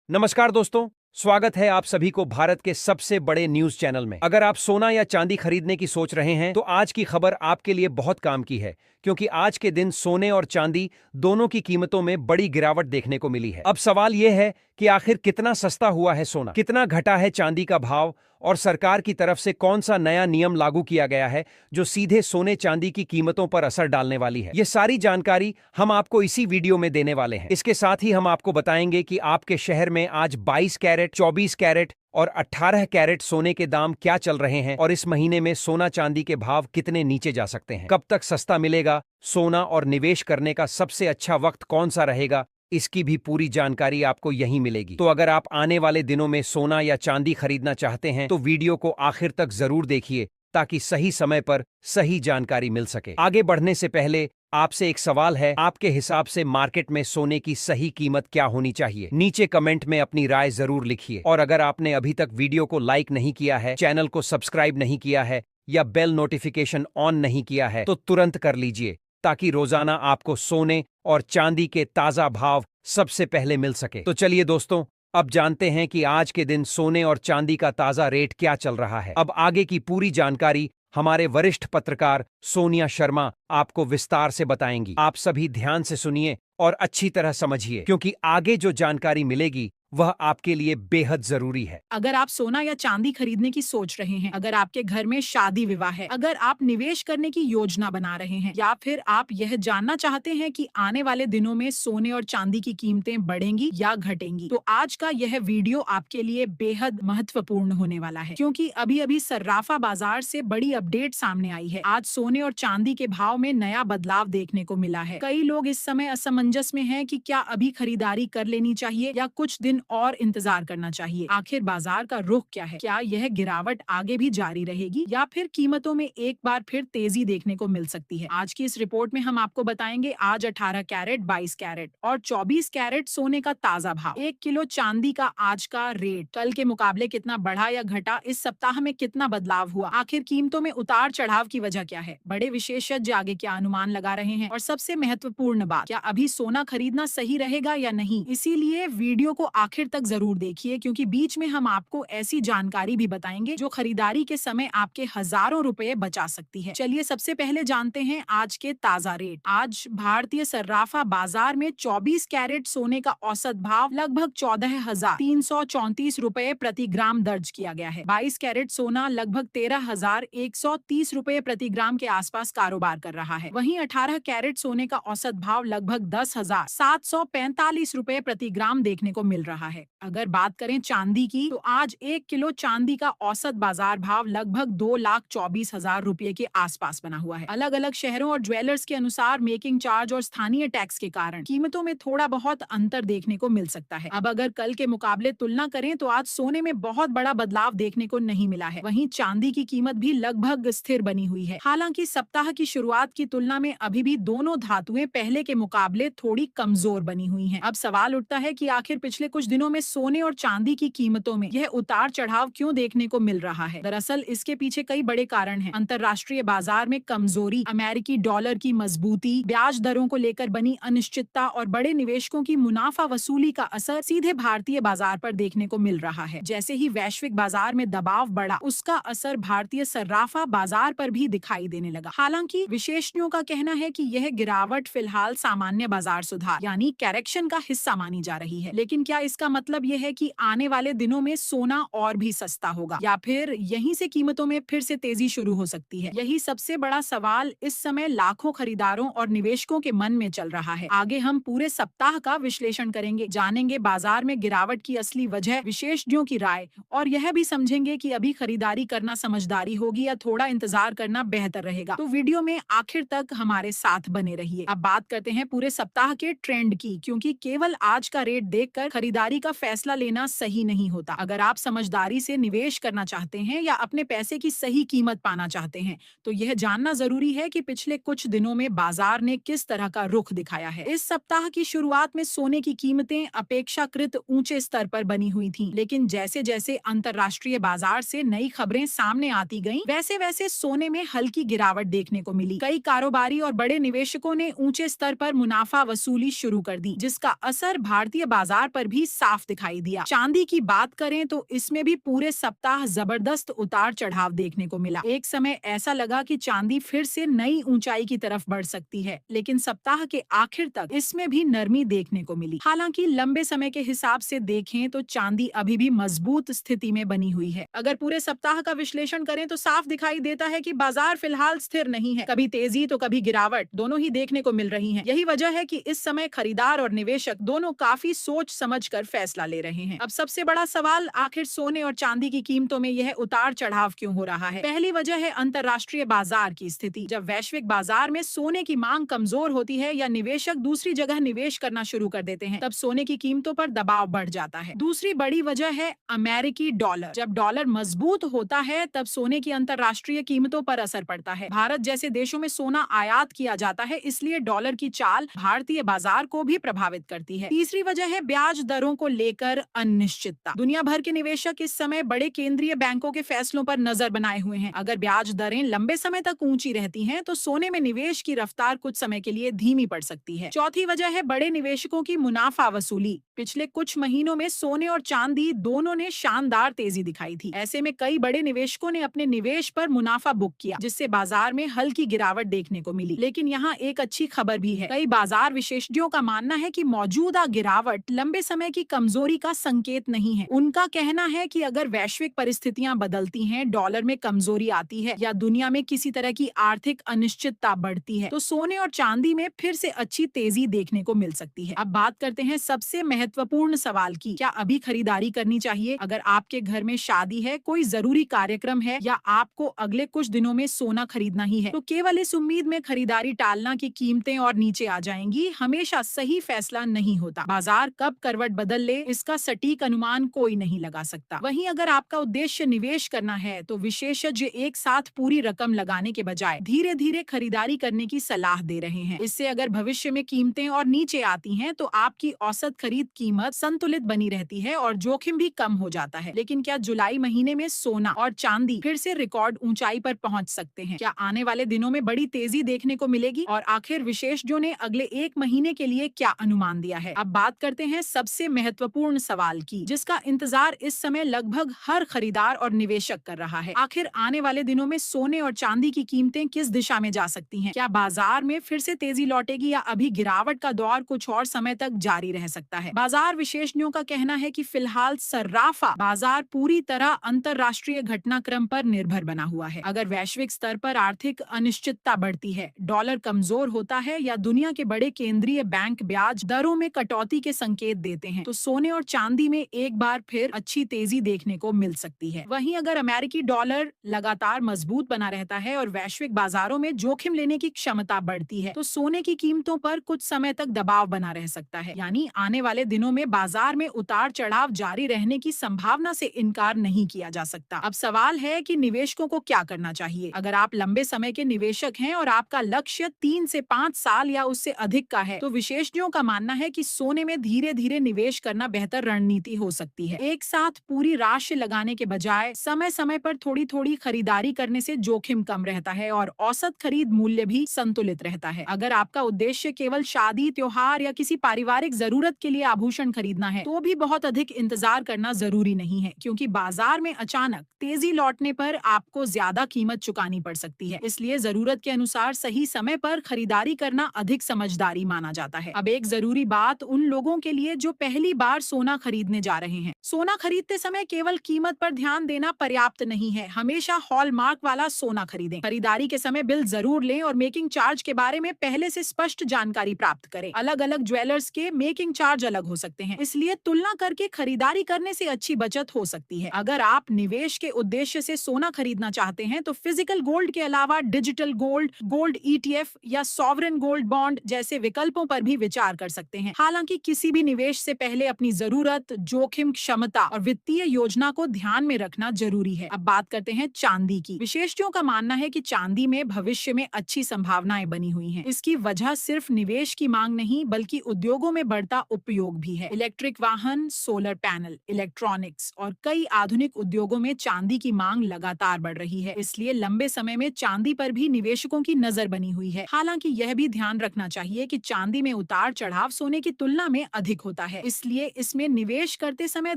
नमस्कार दोस्तों, स्वागत है आप सभी को भारत के सबसे बड़े न्यूज चैनल में। अगर आप सोना या चांदी खरीदने की सोच रहे हैं तो आज की खबर आपके लिए बहुत काम की है, क्योंकि आज के दिन सोने और चांदी दोनों की कीमतों में बड़ी गिरावट देखने को मिली है। अब सवाल यह है कि आखिर कितना सस्ता हुआ है सोना, कितना घटा है चांदी का भाव, और सरकार की तरफ से कौन सा नया नियम लागू किया गया है जो सीधे सोने चांदी की कीमतों पर असर डालने वाली है। यह सारी जानकारी हम आपको इसी वीडियो में देने वाले हैं। इसके साथ ही हम आपको बताएंगे कि आपके शहर में आज 22 कैरेट, 24 कैरेट और 18 कैरेट सोने के दाम क्या चल रहे हैं, और इस महीने में सोना चांदी के भाव कितने नीचे जा सकते हैं, कब तक सस्ता मिलेगा सोना, और निवेश करने का सबसे अच्छा वक्त कौन सा रहेगा, इसकी भी पूरी जानकारी आपको यहीं मिलेगी। तो अगर आप आने वाले दिनों में सोना या चांदी खरीदना चाहते हैं तो वीडियो को आखिर तक जरूर देखिए, ताकि सही समय पर सही जानकारी मिल सके। आगे बढ़ने से पहले आपसे एक सवाल है, आपके हिसाब से मार्केट में सोने की सही कीमत क्या होनी चाहिए? नीचे कमेंट में अपनी राय जरूर लिखिए। और अगर आपने अभी तक वीडियो को लाइक नहीं किया है, चैनल को सब्सक्राइब नहीं किया है या बेल नोटिफिकेशन ऑन नहीं किया है तो तुरंत कर लीजिए, ताकि रोजाना आपको सोने और चांदी के ताजा भाव सबसे पहले मिल सके। तो चलिए दोस्तों, अब जानते हैं कि आज के दिन सोने और चांदी का ताजा रेट क्या चल रहा है। अब आगे की पूरी जानकारी हमारे वरिष्ठ पत्रकार सोनिया शर्मा आपको विस्तार से बताएंगी। आप सभी ध्यान से सुनिए और अच्छी तरह समझिए, क्योंकि आगे जो जानकारी मिलेगी वह आपके लिए बेहद जरूरी है। अगर आप सोना या चांदी खरीदने की सोच रहे हैं, अगर आपके घर में शादी विवाह है, अगर आप निवेश करने की योजना बना रहे हैं, या फिर आप यह जानना चाहते हैं कि आने वाले दिनों में सोने और चांदी की कीमतें बढ़ेंगी या घटेंगी, तो आज का यह वीडियो आपके लिए बेहद महत्वपूर्ण होने वाला है, क्योंकि अभी अभी सर्राफा बाजार से बड़ी अपडेट सामने आई है। आज सोने और चांदी के भाव में नया बदलाव देखने को मिला है। कई लोग इस समय असमंजस में हैं कि क्या अभी खरीदारी कर लेनी चाहिए या कुछ दिन और इंतजार करना चाहिए। आखिर बाजार का रुख क्या है? क्या यह गिरावट आगे भी जारी रहेगी या फिर कीमतों में एक बार फिर तेजी देखने को मिल सकती है? आज की इस रिपोर्ट में हम आपको बताएंगे आज 18 कैरेट, 22 कैरेट और 24 कैरेट सोने का ताजा भाव, 1 किलो चांदी का आज का रेट कल के मुकाबले कितना बढ़ा या घटा, इस सप्ताह में कितना बदलाव हुआ, आखिर कीमतों में उतार चढ़ाव की वजह क्या है, बड़े विशेषज्ञ आगे क्या अनुमान लगा रहे हैं, और सबसे महत्वपूर्ण बात, क्या अभी सोना खरीदना सही रहेगा या नहीं। इसीलिए वीडियो को आखिर तक जरूर देखिए, क्योंकि बीच में हम आपको ऐसी जानकारी भी बताएंगे जो खरीदारी के समय आपके हजारों रुपए बचा सकती है। चलिए सबसे पहले जानते हैं आज के ताजा रेट। आज भारतीय सर्राफा बाजार में 24 कैरेट सोने का औसत भाव लगभग 14,334 रुपए प्रति ग्राम दर्ज किया गया है। 22 कैरेट सोना लगभग 13,130 रुपए प्रति ग्राम के आसपास कारोबार कर रहा है। वहीं 18 कैरेट सोने का औसत भाव लगभग 10,745 रुपए प्रति ग्राम देखने को मिल रहा है। अगर बात करें चांदी की, तो आज 1 किलो चांदी का औसत बाजार भाव लगभग 2,24,000 रुपए के आसपास बना हुआ है। अलग अलग शहरों और ज्वेलर्स के अनुसार मेकिंग चार्ज और स्थानीय टैक्स के कारण कीमतों में थोड़ा बहुत अंतर देखने को मिल सकता है। अब अगर कल के मुकाबले तुलना करें तो आज सोने में बहुत बड़ा बदलाव देखने को नहीं मिला है। वहीं चांदी की कीमत भी लगभग स्थिर बनी हुई है। हालांकि सप्ताह की शुरुआत की तुलना में अभी भी दोनों धातुएं पहले के मुकाबले थोड़ी कमजोर बनी हुई हैं। अब सवाल उठता है कि आखिर पिछले कुछ दिनों में सोने और चांदी की कीमतों में यह उतार चढ़ाव क्यों देखने को मिल रहा है। दरअसल इसके पीछे कई बड़े कारण हैं। अंतर्राष्ट्रीय बाजार में कमजोरी, अमेरिकी डॉलर की मजबूती, ब्याज दरों को लेकर बनी अनिश्चितता और बड़े निवेशकों की मुनाफा वसूली का असर सीधे भारतीय बाजार पर देखने को मिल रहा है। जैसे ही वैश्विक बाजार में दबाव बढ़ा, उसका असर भारतीय सर्राफा बाजार पर भी दिखाई देने लगा। हालांकि विशेषज्ञों का कहना है कि यह गिरावट फिलहाल सामान्य बाजार सुधार यानी करेक्शन का हिस्सा मानी जा रही है। लेकिन क्या इसका मतलब यह है कि आने वाले दिनों में सोना और भी सस्ता होगा, या फिर यहीं से कीमतों में फिर से तेजी शुरू हो सकती है? यही सबसे बड़ा सवाल इस समय लाखों खरीदारों और निवेशकों के मन में चल रहा है। आगे हम पूरे सप्ताह का विश्लेषण करेंगे, जानेंगे बाजार में गिरावट की असली वजह, विशेषज्ञों की राय, और यह भी समझेंगे कि अभी खरीदारी करना समझदारी होगी या थोड़ा इंतजार करना बेहतर रहेगा। तो वीडियो में आखिर तक हमारे साथ बने रहिए। अब बात करते हैं पूरे सप्ताह के ट्रेंड की, क्योंकि केवल आज का रेट देखकर खरीदारी का फैसला लेना सही नहीं होता। अगर आप समझदारी से निवेश करना चाहते हैं या अपने पैसे की सही कीमत पाना चाहते हैं, तो यह जानना जरूरी है कि पिछले कुछ दिनों में बाजार ने किस तरह का रुख दिखाया है। इस सप्ताह की शुरुआत में सोने की कीमतें अपेक्षाकृत ऊंचे स्तर पर बनी हुई थीं, लेकिन जैसे जैसे अंतर्राष्ट्रीय बाजार से नई खबरें सामने आती गईं, वैसे वैसे सोने में हल्की गिरावट देखने को मिली। कई कारोबारी और बड़े निवेशकों ने ऊंचे स्तर पर मुनाफा वसूली शुरू कर दी, जिसका असर भारतीय बाजार पर भी साफ दिखाई दिया। चांदी की बात करें तो इसमें भी पूरे सप्ताह जबरदस्त उतार चढ़ाव देखने को मिला। एक समय ऐसा लगा कि चांदी फिर से नई ऊंचाई की तरफ बढ़ सकती है, लेकिन सप्ताह के आखिर तक इसमें भी नरमी देखने को मिली। हालांकि लंबे समय के हिसाब से देखें तो चांदी अभी भी मजबूत स्थिति में बनी हुई है। अगर पूरे सप्ताह का विश्लेषण करें तो साफ दिखाई देता है कि बाजार फिलहाल स्थिर नहीं है, कभी तेजी तो कभी गिरावट दोनों ही देखने को मिल रही है। यही वजह है कि इस समय खरीदार और निवेशक दोनों काफी सोच समझकर फैसला ले रहे हैं। अब सबसे बड़ा सवाल, आखिर सोने और चांदी की कीमतों में यह उतार चढ़ाव क्यों हो रहा है? पहली वजह है अंतर्राष्ट्रीय बाजार की स्थिति। जब वैश्विक बाजार में सोने की मांग कमजोर होती है या निवेशक दूसरी जगह निवेश करना शुरू कर देते हैं, तब सोने की कीमतों पर दबाव बढ़ जाता है। दूसरी बड़ी वजह है अमेरिकी डॉलर। जब डॉलर मजबूत होता है तब सोने की अंतर्राष्ट्रीय कीमतों पर असर पड़ता है। भारत जैसे देशों में सोना आयात किया जाता है, इसलिए डॉलर की चाल भारतीय बाजार को भी प्रभावित करती है। तीसरी वजह है ब्याज दरों को लेकर अनिश्चितता। दुनिया भर के निवेशक इस समय बड़े केंद्रीय बैंकों के फैसलों पर नजर बनाए हुए हैं। अगर ब्याज दरें लंबे समय तक ऊंची रहती हैं, तो सोने में निवेश की रफ्तार कुछ समय के लिए धीमी पड़ सकती है। चौथी वजह है बड़े निवेशकों की मुनाफा वसूली। पिछले कुछ महीनों में सोने और चांदी दोनों ने शानदार तेजी दिखाई थी। ऐसे में कई बड़े निवेशकों ने अपने निवेश पर मुनाफा बुक किया, जिससे बाजार में हल्की गिरावट देखने को मिली। लेकिन यहाँ एक अच्छी खबर भी है। कई बाजार विशेषज्ञों का मानना है कि मौजूदा गिरावट लंबे समय की कमजोरी का संकेत नहीं है। उनका कहना है कि अगर वैश्विक परिस्थितियां बदलती हैं, डॉलर में कमजोरी आती है या दुनिया में किसी तरह की आर्थिक अनिश्चितता बढ़ती है, तो सोने और चांदी में फिर से अच्छी तेजी देखने को मिल सकती है। अब बात करते हैं सबसे महत्वपूर्ण सवाल की, क्या अभी खरीदारी करनी चाहिए? अगर आपके घर में शादी है, कोई जरूरी कार्यक्रम है या आपको अगले कुछ दिनों में सोना खरीदना ही है, तो केवल इस उम्मीद में खरीदारी टालना कि कीमतें और नीचे आ जाएंगी हमेशा सही फैसला नहीं होता। बाजार कब करवट बदल ले, इसका सटीक अनुमान कोई नहीं लगा सकता। वहीं अगर आपका उद्देश्य निवेश करना है, तो विशेषज्ञ एक साथ पूरी रकम लगाने के बजाय धीरे धीरे खरीदारी करने की सलाह दे रहे हैं। इससे अगर भविष्य में कीमतें और नीचे आती हैं, तो आपकी औसत खरीद कीमत संतुलित बनी रहती है और जोखिम भी कम हो जाता है। लेकिन क्या जुलाई महीने में सोना और चांदी फिर से रिकॉर्ड ऊंचाई पर पहुंच सकते हैं? क्या आने वाले दिनों में बड़ी तेजी देखने को मिलेगी? और आखिर विशेषज्ञों ने अगले एक महीने के लिए क्या अनुमान दिया है? अब बात करते हैं सबसे महत्वपूर्ण सवाल की, जिसका इंतजार इस समय लगभग हर खरीदार और निवेशक कर रहा है। आखिर आने वाले दिनों में सोने और चांदी की कीमतें किस दिशा में जा सकती हैं? क्या बाजार में फिर से तेजी लौटेगी या अभी गिरावट का दौर कुछ और समय तक जारी रह सकता है? बाजार विशेषज्ञों का कहना है कि फिलहाल सर्राफा बाजार पूरी तरह अंतर्राष्ट्रीय घटनाक्रम पर निर्भर बना हुआ है। अगर वैश्विक स्तर पर आर्थिक अनिश्चितता बढ़ती है, डॉलर कमजोर होता है या दुनिया के बड़े केंद्रीय बैंक ब्याज दरों में कटौती के संकेत देते हैं, तो सोने और चांदी में एक बार फिर अच्छी तेजी देखने को मिल सकती है। वहीं अगर अमेरिकी डॉलर लगातार मजबूत बना रहता है और वैश्विक बाजारों में जोखिम लेने की क्षमता बढ़ती है, तो सोने की कीमतों पर कुछ समय तक दबाव बना रह सकता है। यानी आने वाले दिनों में बाजार में उतार चढ़ाव जारी रहने की संभावना से इनकार नहीं किया जा सकता। अब सवाल है कि निवेशकों को क्या करना चाहिए। अगर आप लंबे समय के निवेशक हैं और आपका लक्ष्य 3 से 5 साल या उससे अधिक का है, तो विशेषज्ञों का मानना है कि सोने में धीरे धीरे निवेश करना बेहतर रणनीति हो सकती है। एक साथ पूरी राशि लगाने के बजाय समय समय पर थोड़ी थोड़ी खरीदारी करने से जोखिम कम रहता है और औसत खरीद मूल्य भी संतुलित रहता है। अगर आपका उद्देश्य केवल शादी, त्योहार या किसी पारिवारिक जरूरत के लिए आभूषण खरीदना है, तो भी बहुत अधिक इंतजार करना जरूरी नहीं है, क्योंकि बाजार में अचानक तेजी लौटने पर आपको ज्यादा कीमत चुकानी पड़ सकती है। इसलिए जरूरत के अनुसार सही समय पर खरीदारी करना अधिक समझदारी माना जाता है। अब एक जरूरी बात उन लोगों के लिए जो पहली बार सोना खरीदने जा रहे हैं, सोना खरीदते समय केवल कीमत पर ध्यान देना पर्याप्त नहीं है। हमेशा हॉलमार्क वाला सोना खरीदें। खरीदारी के समय बिल जरूर लें और मेकिंग चार्ज के बारे में पहले से स्पष्ट जानकारी प्राप्त करें। अलग अलग ज्वेलर्स के मेकिंग चार्ज अलग हो सकते हैं, इसलिए तुलना करके खरीदारी करने से अच्छी बचत हो सकती है। अगर आप निवेश के उद्देश्य से सोना खरीदना चाहते हैं, तो फिजिकल गोल्ड के अलावा डिजिटल गोल्ड, गोल्ड ETF या सॉवरेन गोल्ड बॉन्ड जैसे विकल्पों पर भी विचार कर सकते हैं। हालांकि किसी भी निवेश से पहले अपनी जरूरत, जोखिम क्षमता और वित्तीय योजना को ध्यान में रखना जरूरी है। अब बात करते हैं चांदी की। विशेषज्ञों का मानना है कि चांदी में भविष्य में अच्छी संभावनाएं बनी हुई हैं। इसकी वजह सिर्फ निवेश की मांग नहीं, बल्कि उद्योगों में बढ़ता उपयोग उद्योग भी है। इलेक्ट्रिक वाहन, सोलर पैनल, इलेक्ट्रॉनिक्स और कई आधुनिक उद्योगों में चांदी की मांग लगातार बढ़ रही है। इसलिए लंबे समय में चांदी पर भी निवेशकों की नजर बनी हुई है। हालांकि यह भी ध्यान रखना चाहिए कि चांदी में उतार चढ़ाव सोने की तुलना में अधिक होता है, इसलिए इसमें निवेश करते समय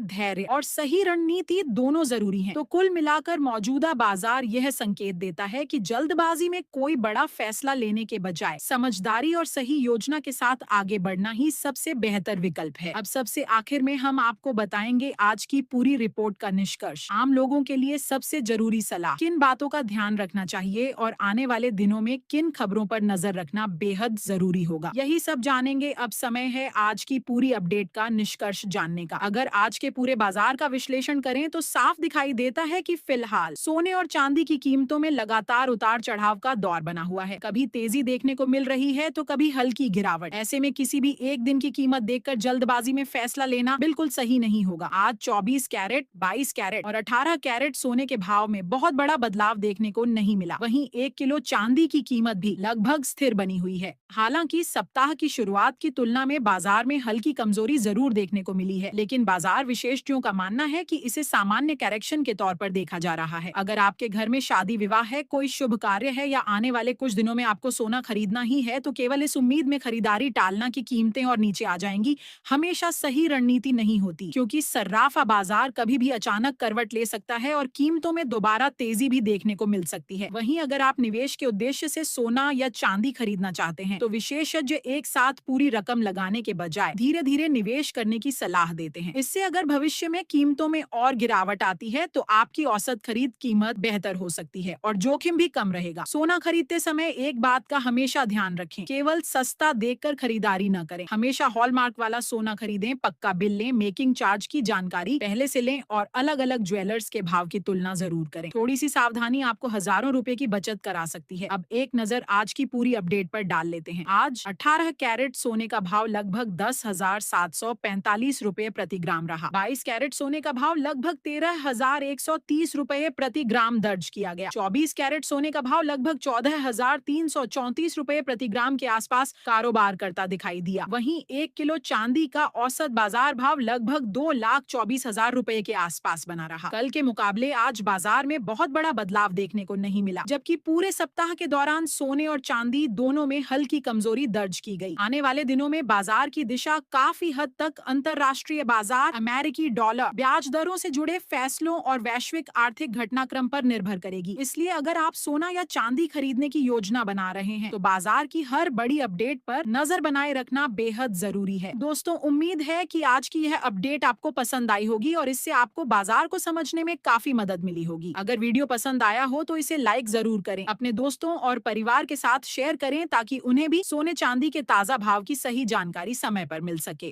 धैर्य और सही रणनीति दोनों जरूरी है। तो कुल मिलाकर मौजूदा बाजार यह संकेत देता है कि जल्दबाजी में कोई बड़ा फैसला लेने के बजाय समझदारी और सही योजना के साथ आगे बढ़ना ही सबसे बेहतर विकल्प है। अब सबसे आखिर में हम आपको बताएंगे आज की पूरी रिपोर्ट का निष्कर्ष। आम लोगों के लिए सबसे जरूरी सलाह, किन बातों का ध्यान रखना चाहिए और आने वाले दिनों में किन खबरों पर नजर रखना बेहद जरूरी होगा, यही सब जानेंगे। अब समय है आज की पूरी अपडेट का निष्कर्ष जानने का। अगर आज के पूरे बाजार का विश्लेषण करें तो साफ दिखाई देता है कि फिलहाल सोने और चांदी की कीमतों में लगातार उतार चढ़ाव का दौर बना हुआ है। कभी तेजी देखने को मिल रही है तो कभी हल्की गिरावट। ऐसे में किसी भी एक दिन की कीमत देखकर जल्दबाजी में फैसला लेना बिल्कुल सही नहीं होगा। आज 24 कैरेट, 22 कैरेट और 18 कैरेट सोने के भाव में बहुत बड़ा बदलाव देखने को नहीं मिला। वहीं 1 किलो चांदी की कीमत भी लगभग स्थिर बनी हुई है। हालांकि सप्ताह की शुरुआत की तुलना में बाजार में हल्की कमजोरी जरूर देखने को मिली है, लेकिन बाजार विशेषज्ञों का मानना है कि इसे सामान्य करेक्शन के तौर पर देखा जा रहा है। अगर आपके घर में शादी विवाह है, कोई शुभ कार्य है या आने वाले कुछ दिनों में आपको सोना खरीदना ही है, तो केवल इस उम्मीद में खरीदारी टालना कि कीमतें और नीचे आ जाएंगी हमेशा सही रणनीति नहीं होती, क्योंकि सर्राफा बाजार कभी भी अचानक करवट ले सकता है और कीमतों में दोबारा तेजी भी देखने को मिल सकती है। वहीं अगर आप निवेश के उद्देश्य से सोना या चांदी खरीदना चाहते हैं तो विशेषज्ञ एक साथ पूरी रकम लगाने के बजाय धीरे धीरे निवेश करने की सलाह देते हैं। इससे अगर भविष्य में कीमतों में और गिरावट आती है तो आपकी औसत खरीद कीमत बेहतर हो सकती है और जोखिम भी कम रहेगा। सोना खरीदते समय एक बात का हमेशा ध्यान रखें, केवल सस्ता देखकर खरीदारी न करें। हमेशा हॉलमार्क वाला सोना खरीदें, पक्का बिल लें, मेकिंग चार्ज की जानकारी पहले से लें और अलग अलग ज्वेलर्स के भाव की तुलना जरूर करें। थोड़ी सी सावधानी आपको हजारों रुपए की बचत करा सकती है। अब एक नजर आज की पूरी अपडेट पर डाल लेते हैं। आज 18 कैरेट सोने का भाव लगभग 10,745 रुपए प्रति ग्राम रहा। 22 कैरेट सोने का भाव लगभग 13,130 रुपए प्रति ग्राम दर्ज किया गया। 24 कैरेट सोने का भाव लगभग 14,334 रुपए प्रति ग्राम के आसपास कारोबार करता दिखाई दिया। वहीं 1 किलो चांदी का औसत बाजार भाव लगभग 2,24,000 रुपए के आसपास बना रहा। कल के मुकाबले आज बाजार में बहुत बड़ा बदलाव देखने को नहीं मिला, जबकि पूरे सप्ताह के दौरान सोने और चांदी दोनों में हल्की कमजोरी दर्ज की गई। आने वाले दिनों में बाजार की दिशा काफी हद तक अंतरराष्ट्रीय बाजार, अमेरिकी डॉलर, ब्याज दरों से जुड़े फैसलों और वैश्विक आर्थिक घटनाक्रम पर निर्भर करेगी। इसलिए अगर आप सोना या चांदी खरीदने की योजना बना रहे हैं तो बाजार की हर बड़ी अपडेट पर नजर बनाए रखना बेहद जरूरी है। दोस्तों, उम्मीद है कि आज की यह अपडेट आपको पसंद आई होगी और इससे आपको बाजार को समझने में काफी मदद मिली होगी। अगर वीडियो पसंद आया हो तो इसे लाइक जरूर करें, अपने दोस्तों और परिवार के साथ शेयर करें ताकि उन्हें भी सोने चांदी के ताजा भाव की सही जानकारी समय पर मिल सके।